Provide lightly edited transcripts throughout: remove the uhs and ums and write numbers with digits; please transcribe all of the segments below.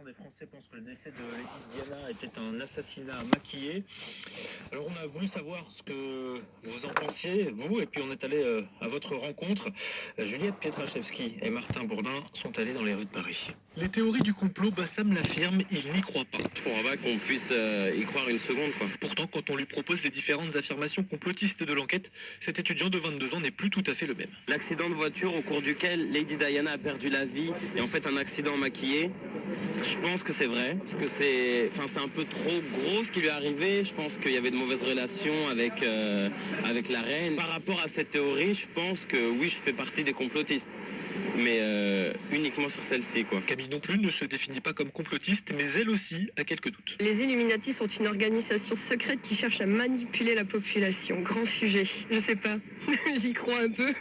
des Français pensent que le décès de Lady Diana était un assassinat maquillé. Alors on a voulu savoir ce que vous en pensiez, vous, et puis on est allé à votre rencontre. Juliette Pietraszewski et Martin Bourdin sont allés dans les rues de Paris. Les théories du complot, Bassam l'affirme, il n'y croit pas. Je crois pas qu'on puisse y croire une seconde, quoi. Pourtant, quand on lui propose les différentes affirmations complotistes de l'enquête, cet étudiant de 22 ans n'est plus tout à fait le même. L'accident de voiture au cours duquel Lady Diana a perdu la vie est en fait un accident maquillé. Je pense que c'est vrai, parce que c'est un peu trop gros ce qui lui est arrivé. Je pense qu'il y avait de mauvaises relations avec la reine. Par rapport à cette théorie, je pense que oui, je fais partie des complotistes. Mais uniquement sur celle-ci, quoi. Camille non plus ne se définit pas comme complotiste, mais elle aussi a quelques doutes. Les Illuminati sont une organisation secrète qui cherche à manipuler la population. Grand sujet. Je sais pas. J'y crois un peu.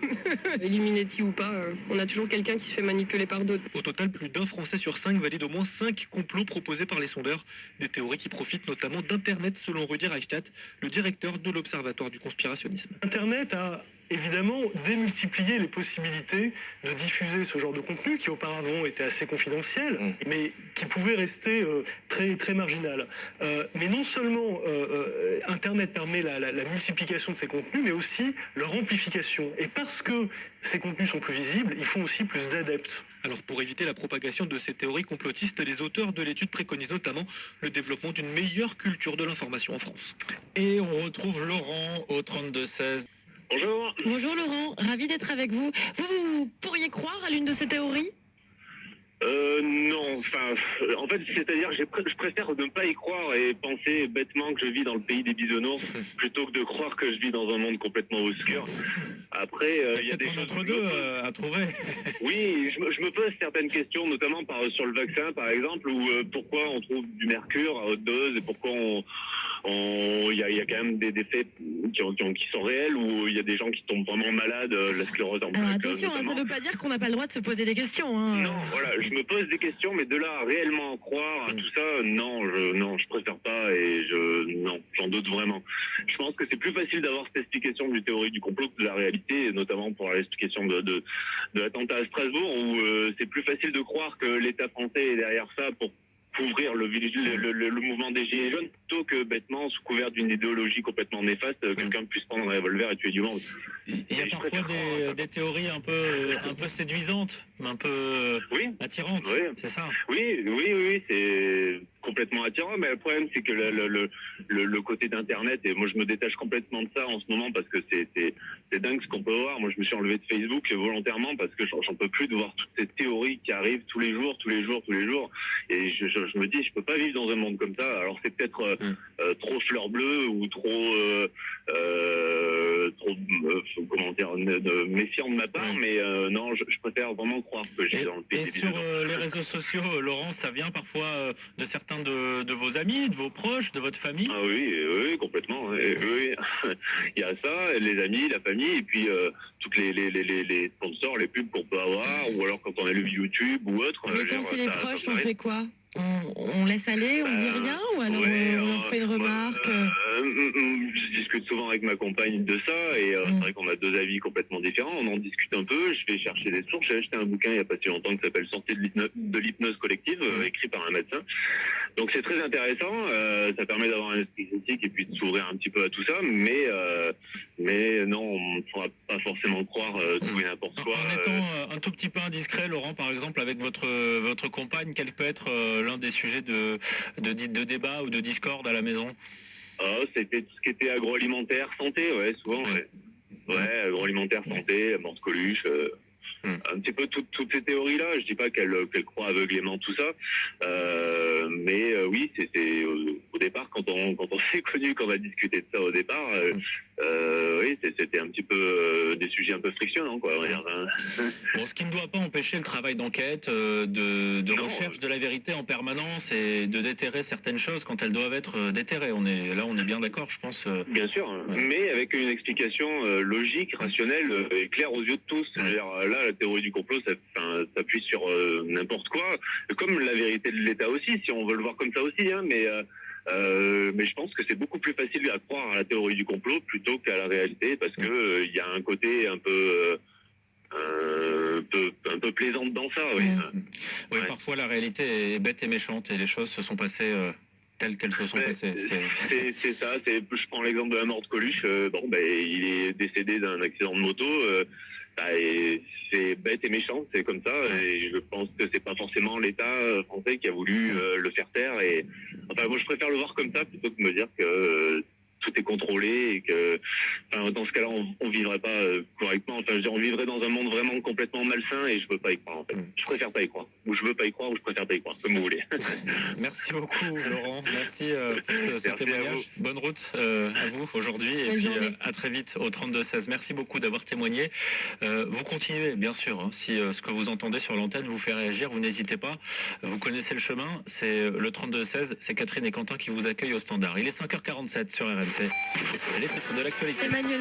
Illuminati ou pas, on a toujours quelqu'un qui se fait manipuler par d'autres. Au total, plus d'un Français sur 5 valide au moins 5 complots proposés par les sondeurs. Des théories qui profitent notamment d'Internet, selon Rudi Reichstadt, le directeur de l'Observatoire du conspirationnisme. Internet a évidemment démultiplié les possibilités de diffuser ce genre de contenu qui auparavant était assez confidentiel, mais qui pouvait rester très, très marginal. Mais non seulement Internet permet la multiplication de ces contenus, mais aussi leur amplification. Et parce que ces contenus sont plus visibles, ils font aussi plus d'adeptes. Alors pour éviter la propagation de ces théories complotistes, les auteurs de l'étude préconisent notamment le développement d'une meilleure culture de l'information en France. Et on retrouve Laurent au 32-16. Bonjour. Bonjour Laurent, ravi d'être avec vous. Vous pourriez croire à l'une de ces théories ? Non, en fait, c'est-à-dire que je préfère ne pas y croire et penser bêtement que je vis dans le pays des bisounours plutôt que de croire que je vis dans un monde complètement obscur. Après, il y a des choses entre deux à trouver. Oui, je me pose certaines questions, notamment sur le vaccin, par exemple, ou pourquoi on trouve du mercure à haute dose et pourquoi il y a quand même des faits qui sont réels, où il y a des gens qui tombent vraiment malades, la sclérose en plaques. Alors attention, ça ne veut pas dire qu'on n'a pas le droit de se poser des questions. Non, voilà, je me pose des questions, mais de là à réellement croire à tout ça, non, je préfère pas et j'en doute vraiment. Je pense que c'est plus facile d'avoir cette explication du théorie du complot que de la réalité, notamment pour l'explication de l'attentat à Strasbourg, où c'est plus facile de croire que l'État français est derrière ça pour couvrir le mouvement des Gilets jaunes, plutôt que bêtement, sous couvert d'une idéologie complètement néfaste, quelqu'un puisse prendre un revolver et tuer du monde. Il y a parfois des théories un peu séduisantes, un peu attirantes, c'est ça? Oui, c'est complètement attirant, mais le problème c'est que le côté d'Internet, et moi je me détache complètement de ça en ce moment parce que c'est dingue ce qu'on peut voir. Moi je me suis enlevé de Facebook volontairement parce que j'en peux plus de voir toutes ces théories qui arrivent tous les jours, et je me dis je peux pas vivre dans un monde comme ça. Alors c'est peut-être trop fleur bleue ou trop comment dire, méfiant de ma part, mais non, je préfère vraiment croire que j'ai dans le pays des bisounours. Et sur les réseaux sociaux, Laurent, ça vient parfois de certains de vos amis, de vos proches, de votre famille? Ah oui, complètement. Oui. Il y a ça, les amis, la famille, et puis toutes les sponsors, les pubs qu'on peut avoir, ou alors quand on allume YouTube ou autre. Mais quand c'est les proches, on fait quoi? On laisse aller, on dit rien, ou alors on leur fait une remarque? Je discute souvent avec ma compagne de ça, et c'est vrai qu'on a deux avis complètement différents. On en discute un peu, je vais chercher des sources. J'ai acheté un bouquin il n'y a pas si longtemps qui s'appelle Sortie de l'hypnose collective, écrit par un médecin. Donc c'est très intéressant, ça permet d'avoir un esprit critique et puis de s'ouvrir un petit peu à tout ça, mais non, on ne pourra pas forcément croire tout et n'importe quoi. En étant un tout petit peu indiscret, Laurent, par exemple, avec votre compagne, quel peut être l'un des sujets de débat ou de discorde à la maison? C'était tout ce qui était agroalimentaire, santé, souvent, agroalimentaire, santé, morse Coluche, un petit peu toutes ces théories-là. Je dis pas qu'elle croit aveuglément tout ça, mais oui, c'est au départ, quand on s'est connus, quand on a discuté de ça au départ, oui, c'était un petit peu des sujets un peu frictionnants, quoi, on va dire. Bon, ce qui ne doit pas empêcher le travail d'enquête, de recherche de la vérité en permanence et de déterrer certaines choses quand elles doivent être déterrées. On est bien d'accord, je pense. Bien sûr, mais avec une explication logique, rationnelle et claire aux yeux de tous. C'est-à-dire, là, la théorie du complot, ça s'appuie sur n'importe quoi, comme la vérité de l'État aussi, si on veut le voir comme ça aussi, mais je pense que c'est beaucoup plus facile à croire à la théorie du complot plutôt qu'à la réalité, parce que il y a un côté un peu un peu plaisante dans ça, oui. Oui, Ouais. parfois la réalité est bête et méchante et les choses se sont passées telles qu'elles se sont Ouais, passées. c'est ça. Je prends l'exemple de la mort de Coluche. Il est décédé d'un accident de moto. Et c'est bête et méchant, c'est comme ça. Et je pense que c'est pas forcément l'État français qui a voulu le faire taire. Et enfin, moi, je préfère le voir comme ça plutôt que de me dire que tout est contrôlé et que, enfin, dans ce cas-là, on vivrait pas correctement. Enfin, je veux dire, on vivrait dans un monde vraiment complètement malsain et je veux pas y croire. En fait, je préfère pas y croire. Ou je veux pas y croire, ou je préfère pas y croire, comme vous voulez. Merci beaucoup, Laurent. Merci pour ce Merci à témoignage. vous. Bonne route à vous aujourd'hui et Bonne puis journée. à très vite au 32-16. Merci beaucoup d'avoir témoigné. Vous continuez, bien sûr. Hein, si ce que vous entendez sur l'antenne vous fait réagir, vous n'hésitez pas. Vous connaissez le chemin. C'est le 32-16. C'est Catherine et Quentin qui vous accueillent au standard. Il est 5h47 sur RMC. Les titres de l'actualité. Emmanuel